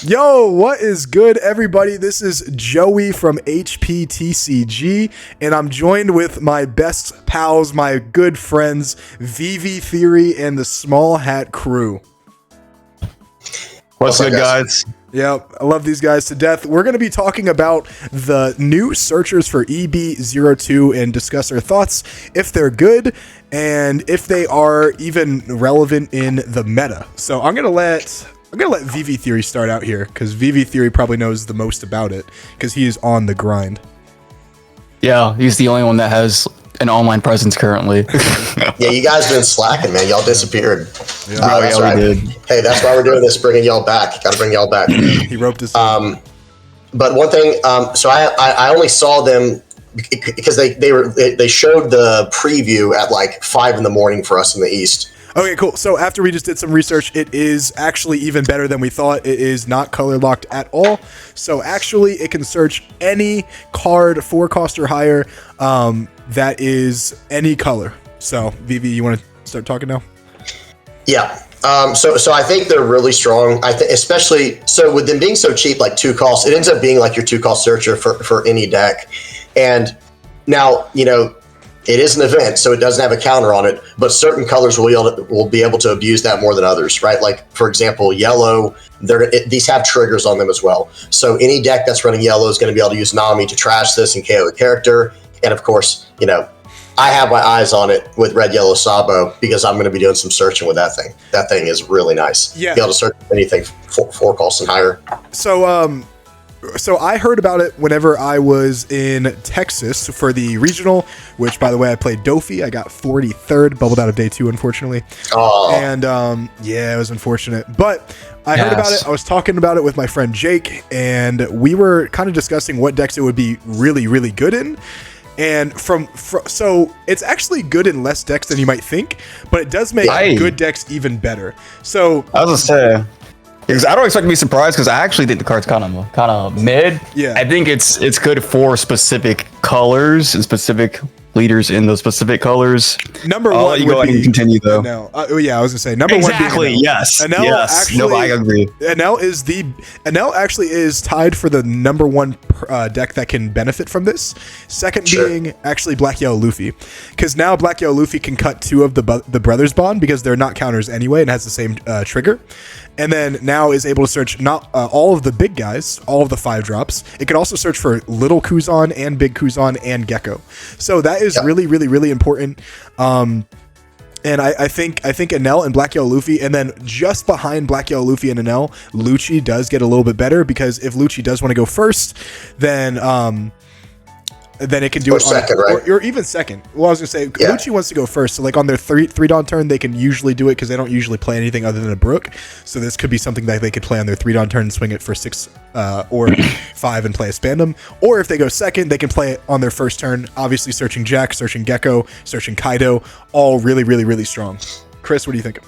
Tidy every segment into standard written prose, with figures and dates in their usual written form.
Yo, what is good, everybody? This is Joey from HPTCG, and I'm joined with my best pals, my good friends, VV Theory and the Small Hat Crew. What's good, guys? Yep, I love these guys to death. We're going to be talking about the new searchers for EB02 and discuss our thoughts, if they're good, and if they are even relevant in the meta. So I'm gonna let VV Theory start out here, because VV Theory probably knows the most about it, because he is on the grind. Yeah, he's the only one that has an online presence currently. Yeah, you guys been slacking, man. Y'all disappeared. Yeah. That's yeah, right. we did. Hey, that's why we're doing this, bringing y'all back. Got to bring y'all back. He roped us. But one thing, so I only saw them because they showed the preview at like 5 a.m. for us in the East. Okay, cool. So after we just did some research, it is actually even better than we thought. It is not color locked at all. So actually, it can search any card 4 cost or higher that is any color. So VV, you want to start talking now? Yeah. So I think they're really strong. I think especially so with them being so cheap, like 2 costs, it ends up being like your 2 cost searcher for any deck. And now, you know, it is an event, so it doesn't have a counter on it, but certain colors will be able to abuse that more than others, right? Like, for example, yellow, these have triggers on them as well. So any deck that's running yellow is going to be able to use Nami to trash this and KO the character. And of course, you know, I have my eyes on it with red, yellow, Sabo because I'm going to be doing some searching with that thing. That thing is really nice. Yeah. Be able to search anything 4 costs and higher. So I heard about it whenever I was in Texas for the regional, which, by the way, I played Dofi. I got 43rd, bubbled out of day 2, unfortunately. Oh. And yeah, it was unfortunate. But I heard about it. I was talking about it with my friend Jake, and we were kind of discussing what decks it would be really, really good in. And so it's actually good in less decks than you might think, but it does make good decks even better. So I was gonna say, because I don't expect to be surprised, because I actually think the card's kind of mid. Yeah, I think it's good for specific colors and specific leaders in those specific colors. Number I'll one, let you go ahead and continue though. Enel. Yeah, I was gonna say number one. Exactly. Yes. Enel Yes. actually, No, I agree. Enel actually is tied for the number one deck that can benefit from this. Second being actually Black Yellow Luffy, because now Black Yellow Luffy can cut 2 of the brothers bond because they're not counters anyway and has the same trigger. And then now is able to search not all of the big guys, all of the 5 drops. It can also search for little Kuzan and big Kuzan and Gecko. So that is really, really, really important. And I think Enel and Black Yellow Luffy, and then just behind Black Yellow Luffy and Enel, Lucci does get a little bit better, because if Lucci does want to go first, then it can do it second, right? or even second. Well, I was gonna say Lucci wants to go first, so like on their 3 dawn turn, they can usually do it because they don't usually play anything other than a Brook. So this could be something that they could play on their 3 dawn turn and swing it for 6 or 5 and play a Spandam. Or if they go second, they can play it on their first turn. Obviously, searching Jack, searching Gecko, searching Kaido, all really, really, really strong. Chris, what do you think?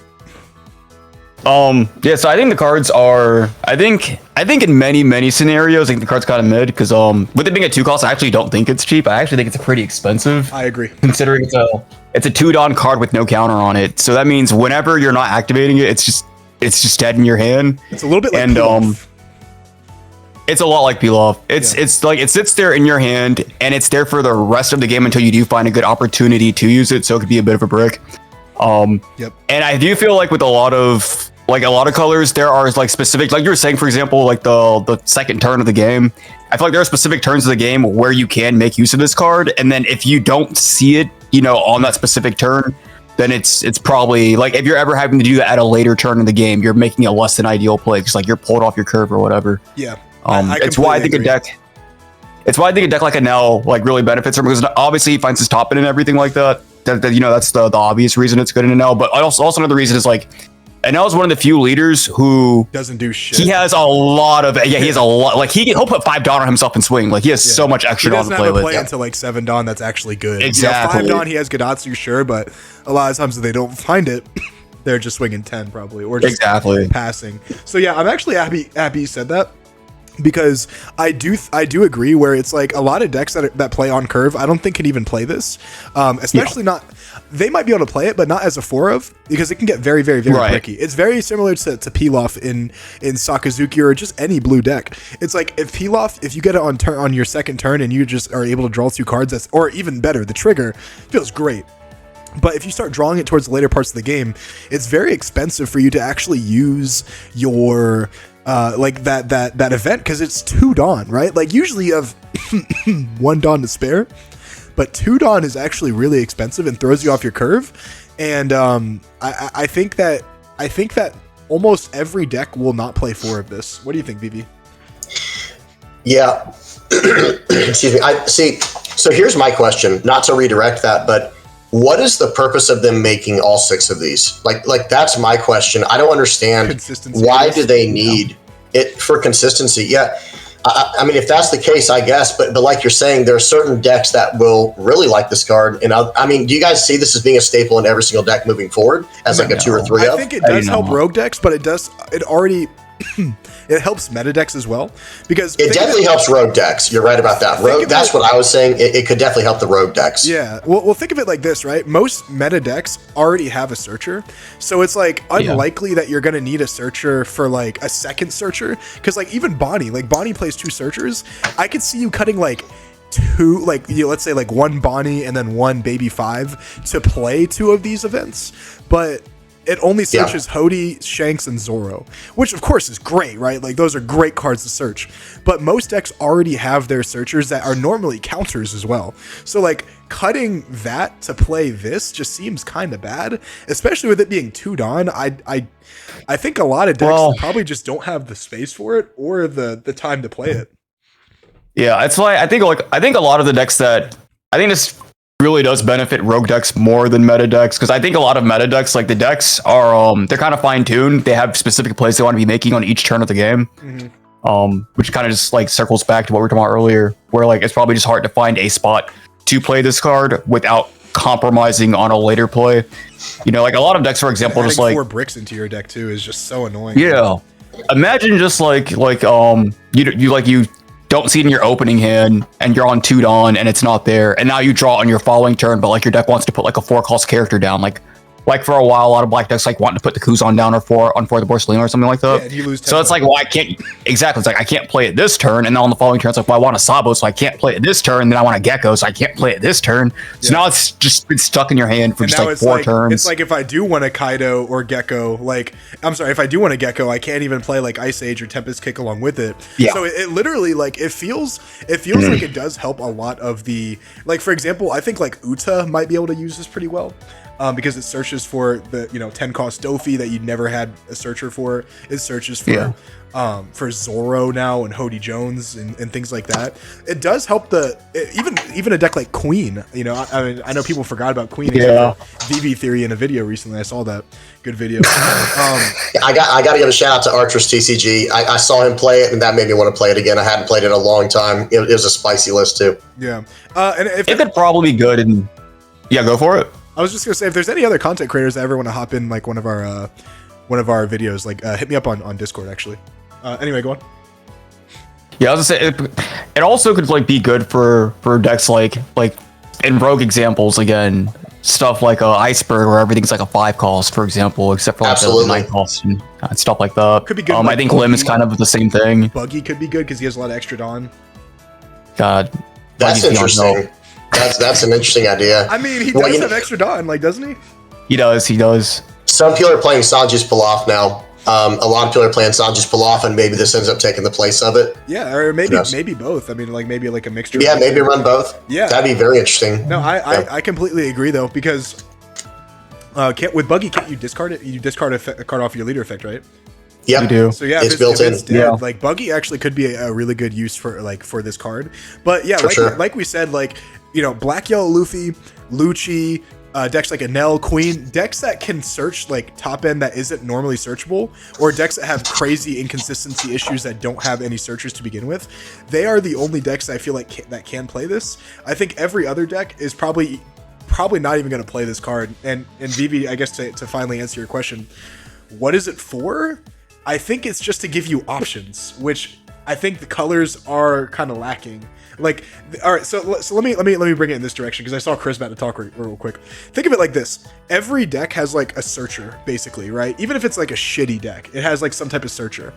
Yeah, so I think the cards are, I think in many scenarios, I think the card's kind of mid, because with it being a 2 cost, I actually don't think it's cheap. I actually think it's pretty expensive. I agree. Considering it's a 2 dawn card with no counter on it. So that means whenever you're not activating it, it's just dead in your hand. It's a little bit like Pilaf. It's a lot like Pilaf. It's like it sits there in your hand, and it's there for the rest of the game until you do find a good opportunity to use it, so it could be a bit of a brick. And I do feel like with a lot of colors, there are like specific, like you were saying, for example, like the second turn of the game. I feel like there are specific turns of the game where you can make use of this card, and then if you don't see it, you know, on that specific turn, then it's probably like if you're ever having to do that at a later turn in the game, you're making a less than ideal play, because like you're pulled off your curve or whatever. Yeah, it's why I think a deck like Enel like really benefits from, because obviously he finds his top in and everything like that. You know, that's the obvious reason it's good in Enel, but also another reason is like, Enel is one of the few leaders who doesn't do shit. He has a lot of he has a lot, like he'll put 5 dawn on himself and swing. Like he has so much extra dawn to play with. He doesn't have a play until like 7 dawn that's actually good. Exactly. 5 dawn he has Gadatsu, sure, but a lot of times if they don't find it, they're just swinging 10 probably, or just passing. So yeah, I'm actually happy you said that. because I do agree where it's like a lot of decks that play on curve I don't think can even play this, especially not. They might be able to play it, but not as a 4-of, because it can get very, very, very tricky. It's very similar to Pilaf in Sakazuki or just any blue deck. It's like if Pilaf, if you get it on your second turn and you just are able to draw 2 cards, or even better, the trigger feels great. But if you start drawing it towards the later parts of the game, it's very expensive for you to actually use your like that event, because it's 2 Dawn, right? Like usually you have 1 Dawn to spare, but 2 Dawn is actually really expensive and throws you off your curve. And I think that almost every deck will not play 4 of this. What do you think, BB? Yeah. Excuse me. I see. So here's my question, not to redirect that, but what is the purpose of them making all 6 of these? Like that's my question. I don't understand why do they need it for consistency? Yeah. I mean, if that's the case, I guess, but like you're saying, there are certain decks that will really like this card. And I mean, do you guys see this as being a staple in every single deck moving forward as like a 2 or 3 of? I think it does help rogue decks, but it already it helps meta decks as well, because it definitely helps rogue decks. You're right about that. Rogue, that's what I was saying. It could definitely help the rogue decks. Yeah. Well, think of it like this, right? Most meta decks already have a searcher, so it's like unlikely that you're gonna need a searcher for like a second searcher, because like even Bonnie plays 2 searchers. I could see you cutting like 2, like let's say like 1 Bonnie and then 1 Baby 5 to play 2 of these events, but it only searches Hody, Shanks, and Zoro, which of course is great, right? Like those are great cards to search. But most decks already have their searchers that are normally counters as well. So like cutting that to play this just seems kind of bad, especially with it being 2 Dawn. I think a lot of decks probably just don't have the space for it or the time to play it. Yeah, it's like I think a lot of the decks that I think this really does benefit rogue decks more than meta decks, because I think a lot of meta decks, like the decks are they're kind of fine-tuned. They have specific plays they want to be making on each turn of the game, which kind of just like circles back to what we were talking about earlier, where like it's probably just hard to find a spot to play this card without compromising on a later play. You know, like a lot of decks, for example, just like 4 bricks into your deck too is just so annoying. Yeah, imagine just like you don't see it in your opening hand and you're on 2 Dawn and it's not there, and now you draw on your following turn, but like your deck wants to put like a 4-cost character down, like for a while a lot of black decks like wanting to put the Kuzan down or on for the Borsalino or something like that. Yeah, you lose 10. So it's like, well, I can't exactly. It's like I can't play it this turn, and then on the following turn it's like, well, I want a Sabo, so I can't play it this turn. Then I want a Gecko, so I can't play it this turn. So now it's just been stuck in your hand for just like 4 turns. It's like if I do want a Kaido or Gecko, if I do want a Gecko, I can't even play like Ice Age or Tempest Kick along with it. Yeah. So it literally like it feels like it does help a lot of the, like for example, I think like Uta might be able to use this pretty well. Because it searches for the 10-cost Dofi that you never had a searcher for. It searches for Zoro now and Hody Jones and things like that. It does help even a deck like Queen. You know, I mean, I know people forgot about Queen. Yeah. VV Theory in a video recently. I saw that. Good video. I got to give a shout out to Archer's TCG. I saw him play it, and that made me want to play it again. I hadn't played it in a long time. It was a spicy list too. Yeah. And it could probably be good. And go for it. I was just gonna say, if there's any other content creators that ever want to hop in like one of our videos, like hit me up on Discord actually. Anyway, go on. Yeah, I was gonna say it also could like be good for decks like in rogue examples, again, stuff like Iceberg where everything's like a 5-cost, for example, except for like the 9-cost and stuff like that. Could be good. I think Lim is kind of the same thing. Buggy could be good because he has a lot of extra Dawn. God, that's interesting. That's an interesting idea. I mean, he does have extra Dawn, like, doesn't he? He does. Some people are playing Sanji's Pilaf now. A lot of people are playing Sanji's Pilaf, and maybe this ends up taking the place of it. Yeah, or maybe both. I mean, like maybe like a mixture. Yeah, maybe run both. Yeah, that'd be very interesting. No, I completely agree though, because with Buggy, can't you discard it? You discard a card off your leader effect, right? Yeah, you do. So yeah, it's built in. Dead, like Buggy actually could be a really good use for this card. But yeah, like we said, like, Black Yellow Luffy, Lucci, decks like Enel, Queen, decks that can search like top end that isn't normally searchable, or decks that have crazy inconsistency issues that don't have any searchers to begin with. They are the only decks I feel like that can play this. I think every other deck is probably not even going to play this card. And Vivi, I guess to finally answer your question, what is it for? I think it's just to give you options, which I think the colors are kind of lacking. Like, all right, so let me bring it in this direction because I saw Chris about to talk real quick. Think of it like this: every deck has like a searcher, basically, right? Even if it's like a shitty deck, it has like some type of searcher.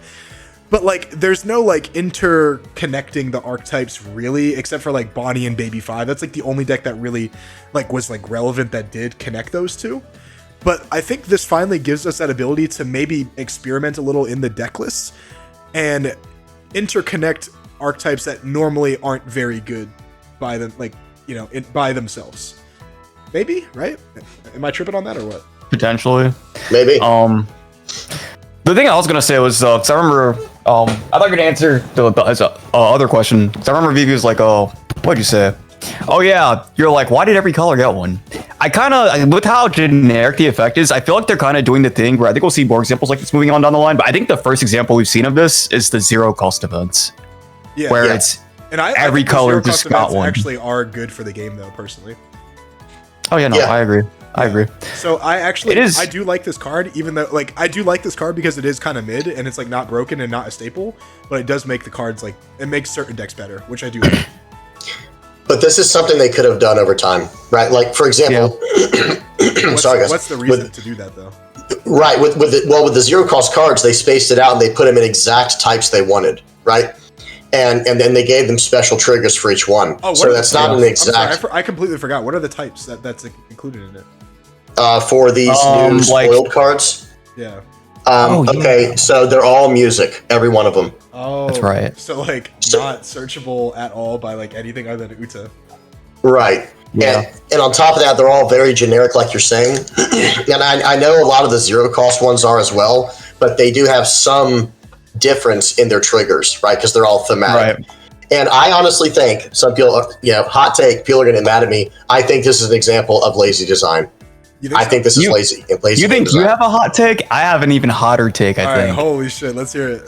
But like, there's no like interconnecting the archetypes really, except for like Bonnie and Baby 5. That's like the only deck that really like was like relevant that did connect those two. But I think this finally gives us that ability to maybe experiment a little in the deck lists and interconnect archetypes that normally aren't very good by them, like, you know, by themselves. Maybe, right? Am I tripping on that or what? Potentially. Maybe. The thing I was gonna say was, cause I remember, I thought you were gonna answer the other question. Cause I remember Vivi was like, "Oh, what'd you say?" Oh yeah, you're like, why did every color get one? I kind of, with how generic the effect is, I feel like they're kind of doing the thing where I think we'll see more examples like this moving on down the line. But I think the first example we've seen of this is the zero cost events. Yeah, where it's every color just got one. Actually, are good for the game though, personally. Oh yeah, no, I agree. I agree. So I do like this card, even though like I do like this card because it is kind of mid and it's like not broken and not a staple, but it does make the cards like it makes certain decks better, which I do like. But this is something they could have done over time, right? Like for example, sorry guys. What's the reason to do that though? Right, with the zero cost cards, they spaced it out and they put them in exact types they wanted, right? And then they gave them special triggers for each one. Oh, so that's not an exact. I completely forgot. What are the types that's included in it? For these new spoiled cards. Yeah. Okay, so they're all music, every one of them. Oh, that's right. So like not searchable at all by like anything other than Uta. Right. Yeah. And on top of that, they're all very generic, like you're saying. And I know a lot of the zero cost ones are as well, but they do have some difference in their triggers, right? Because they're all thematic. Right. And I honestly think some people, hot take, people are going to get mad at me. I think this is an example of lazy design. I think this is lazy. You think you have a hot take? I have an even hotter take, I think. Right, holy shit, let's hear it.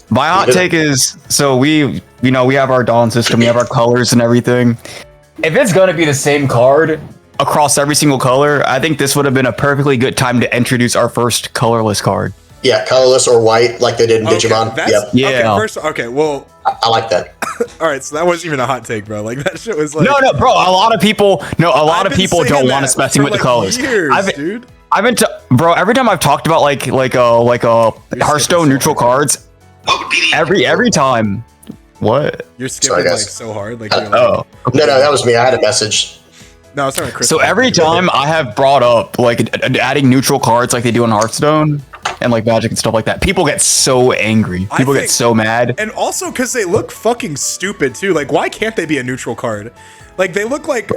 My hot take is, so we have our Dawn system, we have our colors and everything. If it's going to be the same card across every single color, I think this would have been a perfectly good time to introduce our first colorless card. Yeah, colorless or white, like they did in Digimon. Okay, well, I like that. All right, so that wasn't even a hot take, bro. Like that shit was like no, bro. A lot of people don't want us messing with the colors. Dude. I've been bro. Every time I've talked about like Hearthstone neutral cards, every time. What? You're skipping like so hard. Like okay. No, that was me. I had a message. No, it's not Chris. So every time I have brought up like adding neutral cards like they do in Hearthstone and like Magic and stuff like that, people get so angry. People get so mad. And also because they look fucking stupid too. Like, why can't they be a neutral card? Like, they look like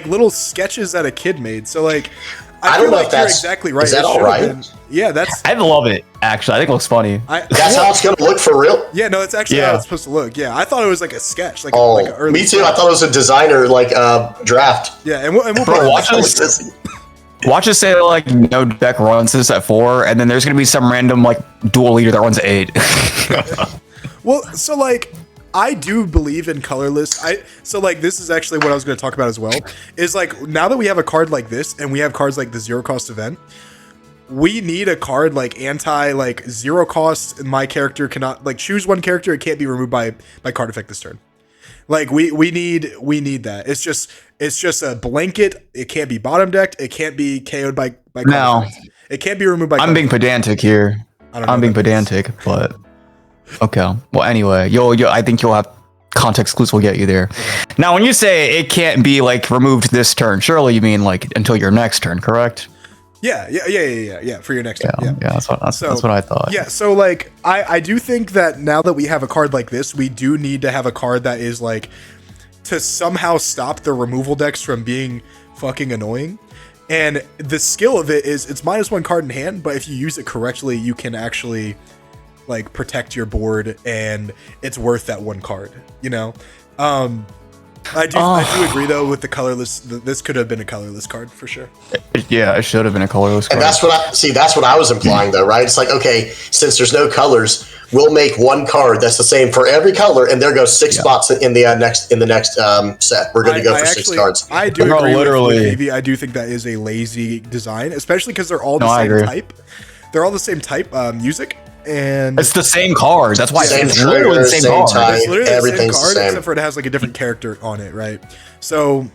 little sketches that a kid made. So like, I don't know if that's exactly right. Is that all right? Yeah, that's. I love it. Actually, I think it looks funny. That's how it's gonna look for real. Yeah, no, it's actually how it's supposed to look. Yeah, I thought it was like a sketch. Like, like an early me too. Sketch. I thought it was a designer like draft. Yeah, and we'll bro, watch us say like no deck runs this at 4, and then there's gonna be some random like dual leader that runs 8. Well, so like. I do believe in colorless. So like this is actually what I was going to talk about as well. Is like now that we have a card like this and we have cards like the zero cost event, we need a card like zero cost. And my character cannot like choose one character. It can't be removed by card effect this turn. Like we need that. It's just a blanket. It can't be bottom decked. It can't be KO'd by card effect. It can't be removed by. I'm being pedantic here. I'm being pedantic, but. Okay. Well, anyway, I think you'll have context clues will get you there. Okay. Now, when you say it can't be like removed this turn, surely you mean like until your next turn, correct? Yeah. For your next turn. Yeah, that's what I thought. Yeah. So like, I do think that now that we have a card like this, we do need to have a card that is like to somehow stop the removal decks from being fucking annoying. And the skill of it is it's -1 card in hand, but if you use it correctly, you can actually like protect your board and it's worth that 1 card, I do agree though with the colorless. This could have been a colorless card for sure. Yeah, it should have been a colorless card. And that's what I was implying though, right? It's like, okay, since there's no colors, we'll make 1 card that's the same for every color, and there goes 6 spots in the next set. We're going to go for 6 cards. I do agree with Davey. I do think that is a lazy design, especially because they're all the same type. They're all the same type music. and it's the same card. That's why Same it's literally the same card. type. it's literally Everything's the same card, the same. except for it has like a different character on it, right? So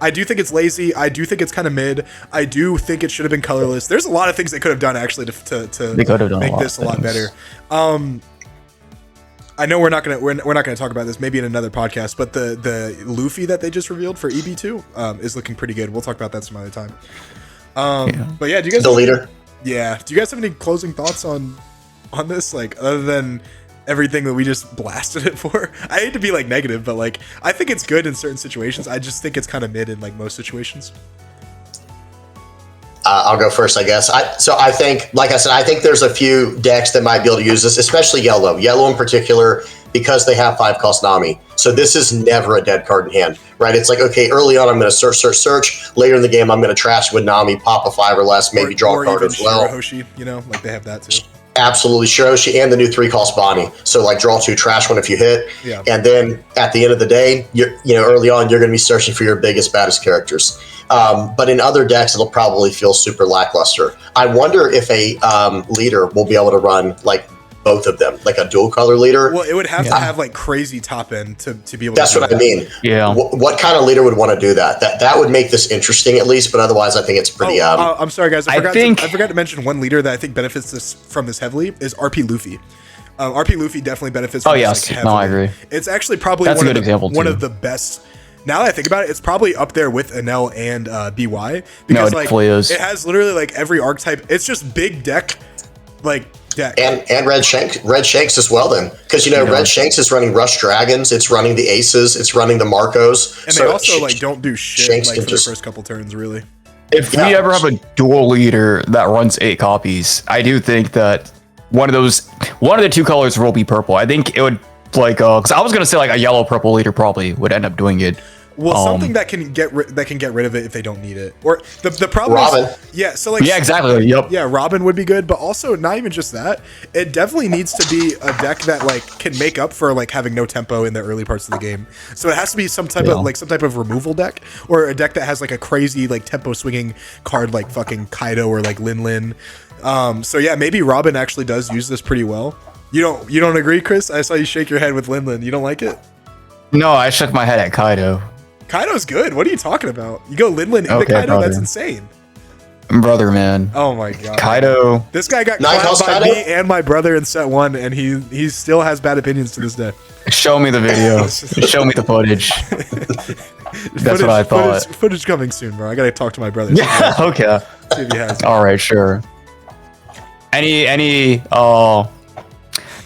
I do think it's lazy. I do think it's kind of mid. I do think it should have been colorless. There's a lot of things they could have done actually They could have done make this a lot better. I know we're not gonna talk about this maybe in another podcast, but the Luffy that they just revealed for EB2 is looking pretty good. We'll talk about that some other time. But yeah, do you guys The leader. Yeah, do you guys have any closing thoughts on this? Like other than everything that we just blasted it for. I hate to be like negative, but like I think it's good in certain situations. I just think it's kind of mid in like most situations. I'll go first, I guess. I think, like I said, I think there's a few decks that might be able to use this, especially yellow. Yellow in particular, because they have 5-cost Nami. So this is never a dead card in hand, right? It's like, okay, early on I'm going to search. Later in the game I'm going to trash with Nami, pop a 5 or less, maybe draw a card as well. Shirahoshi, you know, like they have that too. Absolutely, Shirahoshi and the new 3-cost Bonnie. So like draw 2, trash 1 if you hit, and then at the end of the day, early on you're going to be searching for your biggest, baddest characters. But in other decks, it'll probably feel super lackluster. I wonder if a leader will be able to run like both of them, like a dual color leader. Well, it would have to have like crazy top end to be able. That's to do what that. I mean. Yeah. What kind of leader would want to do that? That would make this interesting at least. But otherwise, I think it's pretty. I'm sorry, guys. I think forgot to mention one leader that I think benefits from this heavily is RP Luffy. RP Luffy definitely benefits from this. Like, I agree. It's actually probably That's a good example, one too. of the best. Now that I think about it, it's probably up there with Enel and BY because No, it like definitely is. it has literally like every archetype. It's just big deck, like deck. And Red Shanks as well then, because Red Shanks is running Rush Dragons, it's running the Aces, it's running the Marcos, and they also like don't do shit Shanks like can for just- the first couple turns really. If we ever have a dual leader that runs 8 copies, I do think that one of the 2 colors will be purple. I think it would like because I was gonna say like a yellow purple leader probably would end up doing it. Well, something that can get rid of it if they don't need it, or the problem Robin. is, so like exactly. Yep. Yeah, Robin would be good, but also not even just that. It definitely needs to be a deck that like can make up for like having no tempo in the early parts of the game. So it has to be some type of removal deck, or a deck that has like a crazy like tempo swinging card like fucking Kaido or like Lin Lin. So yeah, maybe Robin actually does use this pretty well. You don't agree, Chris? I saw you shake your head with Lin Lin. You don't like it? No, I shook my head at Kaido. Kaido's good. What are you talking about? You go Lin Lin into Okay, Kaido? brother. That's insane. Brother, man. Oh my god. Kaido. This guy got Nine clapped calls by Kaido? me and my brother in set 1, and he still has bad opinions to this day. Show me the video. Show me the footage. That's what I thought. Footage coming soon, bro. I gotta talk to my brother. Yeah. Okay. See if he has it. All right. Sure.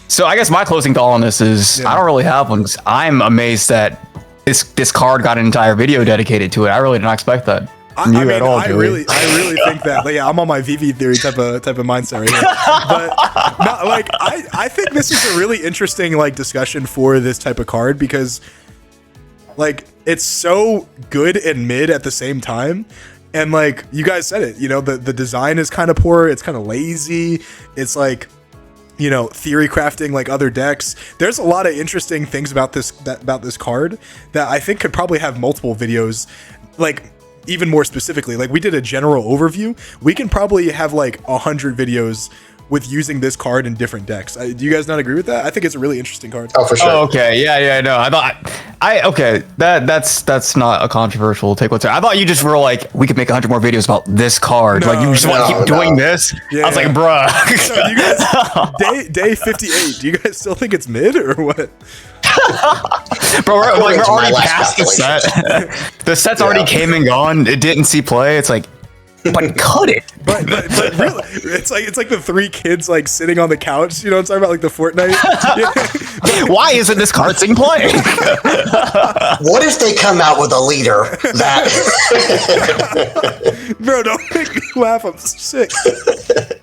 So I guess my closing thought on this is I don't really have one. 'Cause I'm amazed that this card got an entire video dedicated to it. I really didn't expect that. I really think that. Like, yeah, I'm on my VV theory type of mindset right here. But no, like I think this is a really interesting like discussion for this type of card because like it's so good and mid at the same time. And like you guys said it, the design is kind of poor, it's kind of lazy. It's like theory crafting like other decks. There's a lot of interesting things about this card that I think could probably have multiple videos, like even more specifically. Like we did a general overview. We can probably have like 100 videos with using this card in different decks. Do you guys not agree with that? I think it's a really interesting card. Oh, for sure. Oh, okay. Yeah. No, okay. That's not a controversial take. I thought you just were like, we could make 100 more videos about this card. Like you just want to keep doing this. Yeah, I was like, bruh. So do you guys, day 58. Do you guys still think it's mid or what? Bro, we're already last past the set. calculation. The set's already came and gone. It didn't see play. It's like, but cut it. But really, it's like the 3 kids like sitting on the couch. You know what I'm talking about, like the Fortnite. Why isn't this card seeing play? What if they come out with a leader that Bro, don't make me laugh. I'm sick.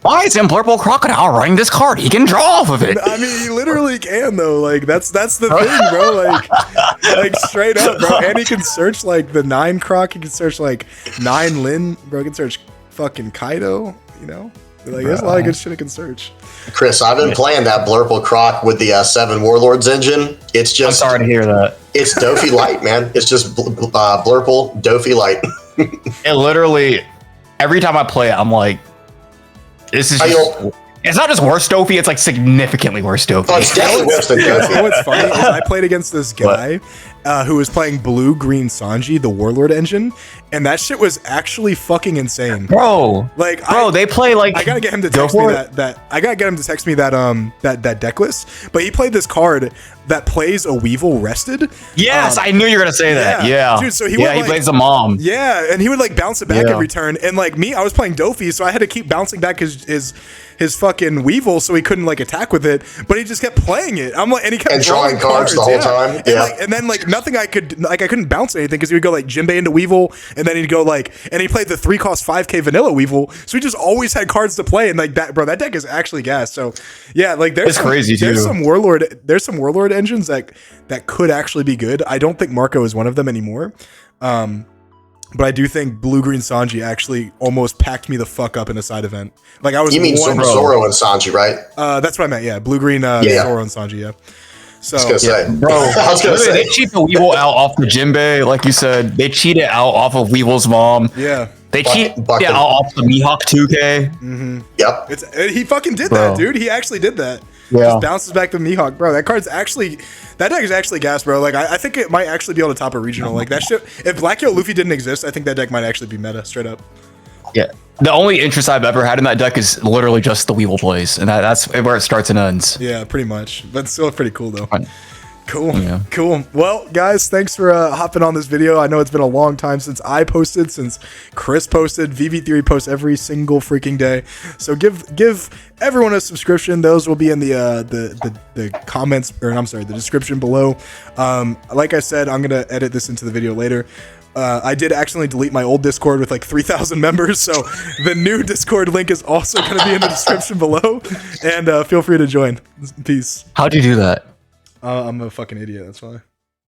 Why is him Purple Crocodile running this card? He can draw off of it. I mean, he literally can though. Like that's the thing, bro. Like straight up, bro. And he can search like the 9 Croc. He can search like 9 Lin. Bro, he can search fucking Kaido. Like there's a lot of good shit he can search. Chris, I've been playing that Blurple Croc with the 7 Warlords engine. It's just I'm sorry to hear that. It's Dofi Light, man. It's just Blurple Dofi Light. It literally, every time I play it, I'm like, this is just It's not just worse Dofi, it's like significantly worse Dofi. Oh, it's definitely worse than You Dofi. know what's funny is I played against this guy who was playing blue-green Sanji, the Warlord engine, and that shit was actually fucking insane. Bro, they play like. I gotta get him to text me that deck list. But he played this card that plays a Weevil rested. Yes, I knew you were gonna say that. Yeah, dude. So he plays the mom. Yeah, and he would like bounce it back every turn. And like me, I was playing Dofi, so I had to keep bouncing back his fucking Weevil, so he couldn't like attack with it. But he just kept playing it. I'm like, and he kept drawing cards the whole time. And then like nothing I couldn't bounce anything because he would go like Jinbei into Weevil, and then he'd go like, and he played the 3-cost 5k vanilla Weevil, so he just always had cards to play. And like that, bro, that deck is actually gas. So yeah, like there's some Warlord engines that could actually be good. I don't think Marco is one of them anymore. But I do think blue-green Sanji actually almost packed me the fuck up in a side event. Like I was. You mean Zoro and Sanji, right? That's what I meant. Yeah, blue-green Zoro and Sanji. Yeah. So, I was gonna say, bro, they cheat the Weevil out off the Jinbei, like you said. They cheat it out off of Weevil's mom. Yeah. They cheat it out off the Mihawk 2K. Mm-hmm. Yep. He fucking did that, dude. He actually did that. Yeah. Just bounces back to Mihawk, bro. That deck is actually gas, bro. Like I think it might actually be able to top a regional. Like that shit. If Black Yo Luffy didn't exist, I think that deck might actually be meta, straight up. Yeah. The only interest I've ever had in that deck is literally just the Weevil plays, and that's where it starts and ends. Yeah, pretty much. But still pretty cool though. Cool. Yeah. Cool. Well, guys, thanks for hopping on this video. I know it's been a long time since I posted, since Chris posted. VV3 posts every single freaking day. So give everyone a subscription. Those will be in the comments, or I'm sorry, the description below. Like I said, I'm gonna edit this into the video later. I did accidentally delete my old Discord with like 3,000 members, so the new Discord link is also going to be in the description below, and feel free to join. Peace. How'd you do that? I'm a fucking idiot, that's why.